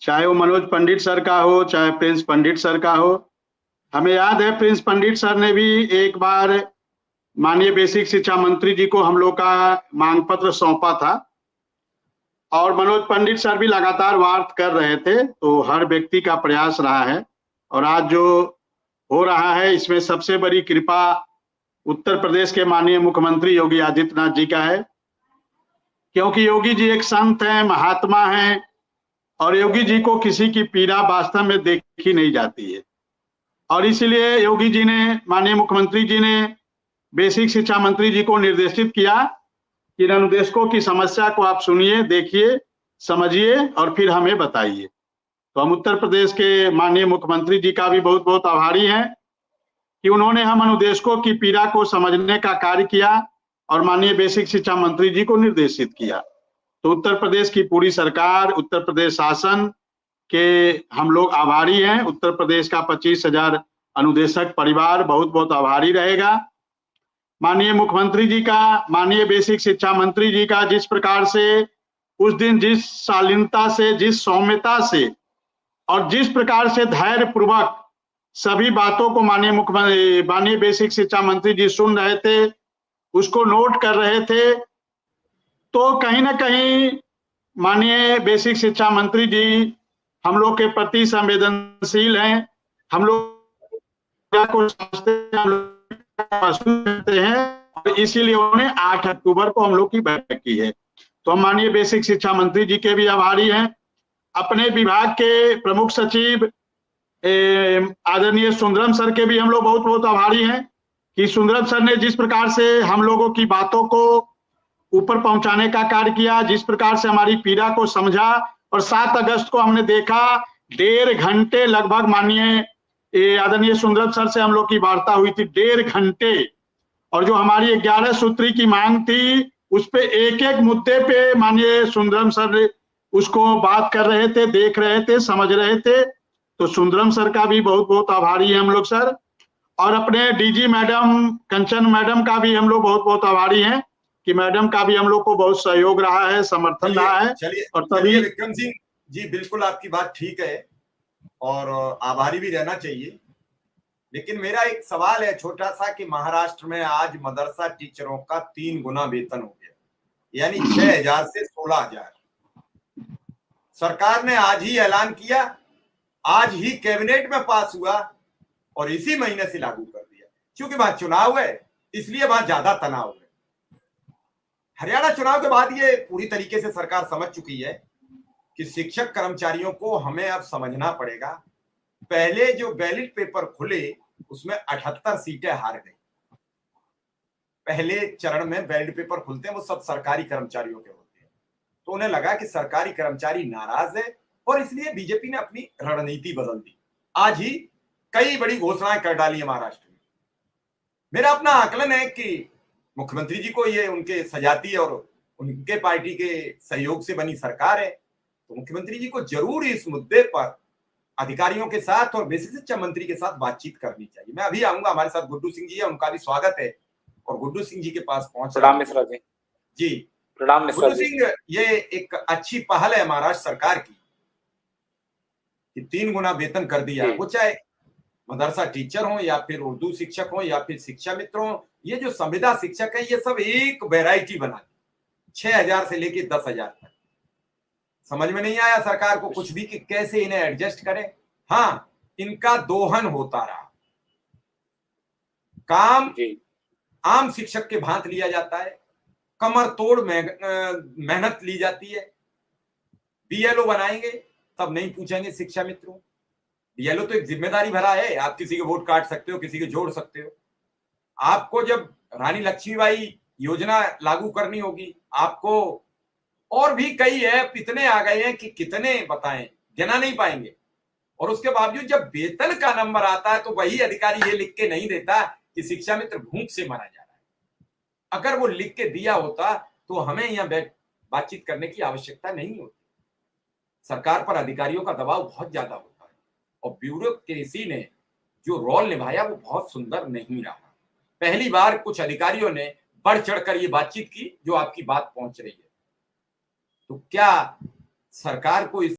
चाहे वो मनोज पंडित सर का हो, चाहे प्रिंस पंडित सर का हो। हमें याद है प्रिंस पंडित सर ने भी एक बार माननीय बेसिक शिक्षा मंत्री जी को हम लोग का मांग पत्र सौंपा था और मनोज पंडित सर भी लगातार वार्ता कर रहे थे। तो हर व्यक्ति का प्रयास रहा है और आज जो हो रहा है इसमें सबसे बड़ी कृपा उत्तर प्रदेश के माननीय मुख्यमंत्री योगी आदित्यनाथ जी का है, क्योंकि योगी जी एक संत हैं, महात्मा हैं और योगी जी को किसी की पीड़ा वास्तव में देखी नहीं जाती है। और इसीलिए योगी जी ने, माननीय मुख्यमंत्री जी ने बेसिक शिक्षा मंत्री जी को निर्देशित किया कि इन अनुदेशकों की समस्या को आप सुनिए, देखिए, समझिए और फिर हमें बताइए। तो हम उत्तर प्रदेश के माननीय मुख्यमंत्री जी का भी बहुत बहुत आभारी हैं कि उन्होंने हम अनुदेशकों की पीड़ा को समझने का कार्य किया और माननीय बेसिक शिक्षा मंत्री जी को निर्देशित किया। तो उत्तर प्रदेश की पूरी सरकार, उत्तर प्रदेश शासन के हम लोग आभारी हैं। उत्तर प्रदेश का 25,000 अनुदेशक परिवार बहुत बहुत आभारी रहेगा। माननीय मुख्यमंत्री जी का, माननीय बेसिक शिक्षा मंत्री जी का जिस प्रकार से उस दिन जिस शालीनता से, जिस सौम्यता से और जिस प्रकार से धैर्य पूर्वक सभी बातों को माननीय बेसिक शिक्षा मंत्री जी सुन रहे थे, उसको नोट कर रहे थे, तो कहीं ना कहीं माननीय बेसिक शिक्षा मंत्री जी हम लोग के प्रति संवेदनशील हैं, हम लोग को समझते हैं, हम लोग महसूस करते हैं और इसीलिए उन्होंने 8 अक्टूबर को हम लोग की बैठक की है। तो हम माननीय बेसिक शिक्षा मंत्री जी के भी आभारी हैं। अपने विभाग के प्रमुख सचिव आदरणीय सुंदरम सर के भी हम लोग बहुत बहुत आभारी हैं कि सुंदरम सर ने जिस प्रकार से हम लोगों की बातों को ऊपर पहुंचाने का कार्य किया, जिस प्रकार से हमारी पीड़ा को समझा। और 7 अगस्त को हमने देखा 1.5 घंटे लगभग माननीय आदरणीय सुंदरम सर से हम लोग की वार्ता हुई थी, 1.5 घंटे। और जो हमारी 11 सूत्री की मांग थी उस पे एक एक मुद्दे पे माननीय सुंदरम सर उसको बात कर रहे थे, देख रहे थे, समझ रहे थे। तो सुंदरम सर का भी बहुत बहुत आभारी है हम लोग सर। और अपने डीजी मैडम कंचन मैडम का भी हम लोग बहुत बहुत आभारी हैं कि मैडम का भी हम लोग को बहुत सहयोग रहा है, समर्थन रहा है। और चलिए विक्रम सिंह जी, बिल्कुल आपकी बात ठीक है और आभारी भी रहना चाहिए, लेकिन मेरा एक सवाल है छोटा सा कि महाराष्ट्र में आज मदरसा टीचरों का 3 गुना वेतन हो गया, यानी 6,000 से 16,000। सरकार ने आज ही ऐलान किया, आज ही कैबिनेट में पास हुआ और इसी महीने से लागू कर दिया। क्योंकि वहां चुनाव है इसलिए वहां ज्यादा तनाव है। हरियाणा चुनाव के बाद ये पूरी तरीके से सरकार समझ चुकी है कि शिक्षक कर्मचारियों को हमें अब समझना पड़ेगा। पहले जो बैलेट पेपर खुले उसमें 78 सीटें हार गई। पहले चरण में बैलेट पेपर खुलते हैं वो सब सरकारी कर्मचारियों के होते हैं, तो उन्हें लगा कि सरकारी कर्मचारी नाराज है और इसलिए बीजेपी ने अपनी रणनीति बदल दी। आज ही कई बड़ी घोषणाएं कर डाली है महाराष्ट्र में। मेरा अपना आकलन है कि मुख्यमंत्री जी को ये उनके सजाती और उनके पार्टी के सहयोग से बनी सरकार है, तो मुख्यमंत्री जी को जरूर इस मुद्दे पर अधिकारियों के साथ और बेसिक शिक्षा मंत्री के साथ बातचीत करनी चाहिए। मैं अभी आऊंगा, हमारे साथ गुड्डू सिंह जी है, उनका भी स्वागत है और गुड्डू सिंह जी के पास पहुंच। प्रणाम मिश्रा जी। जी प्रणाम मिश्रा गुड्डू सिंह, ये एक अच्छी पहल है महाराष्ट्र सरकार की कि 3 गुना वेतन कर दिया। वो चाहे मदरसा टीचर हो या फिर उर्दू शिक्षक हो या फिर शिक्षा मित्र हो, ये जो संविदा शिक्षक है ये सब एक वैरायटी बना दी, 6,000 से लेके 10,000 तक। समझ में नहीं आया सरकार को कुछ भी कि कैसे इन्हें एडजस्ट करें। हाँ, इनका दोहन होता रहा, काम आम शिक्षक के भांत लिया जाता है, कमर तोड़ मेहनत ली जाती है। बीएलओ बनाएंगे तब नहीं पूछेंगे शिक्षा मित्रों। बीएलओ तो एक जिम्मेदारी भरा है, आप किसी के वोट काट सकते हो, किसी के जोड़ सकते हो। आपको जब रानी लक्ष्मीबाई योजना लागू करनी होगी, आपको और भी कई ऐप इतने आ गए हैं कि कितने बताएं, गिना नहीं पाएंगे। और उसके बावजूद जब वेतन का नंबर आता है तो वही अधिकारी ये लिख के नहीं देता कि शिक्षा मित्र भूख से मारा जा रहा है। अगर वो लिख के दिया होता तो हमें यहाँ बातचीत करने की आवश्यकता नहीं होती। सरकार पर अधिकारियों का दबाव बहुत ज्यादा होता है और ब्यूरोक्रेसी ने जो रोल निभाया वो बहुत सुंदर नहीं रहा। पहली बार कुछ अधिकारियों ने बढ़ चढ़कर ये बातचीत की जो आपकी बात पहुंच रही है। तो क्या सरकार को इस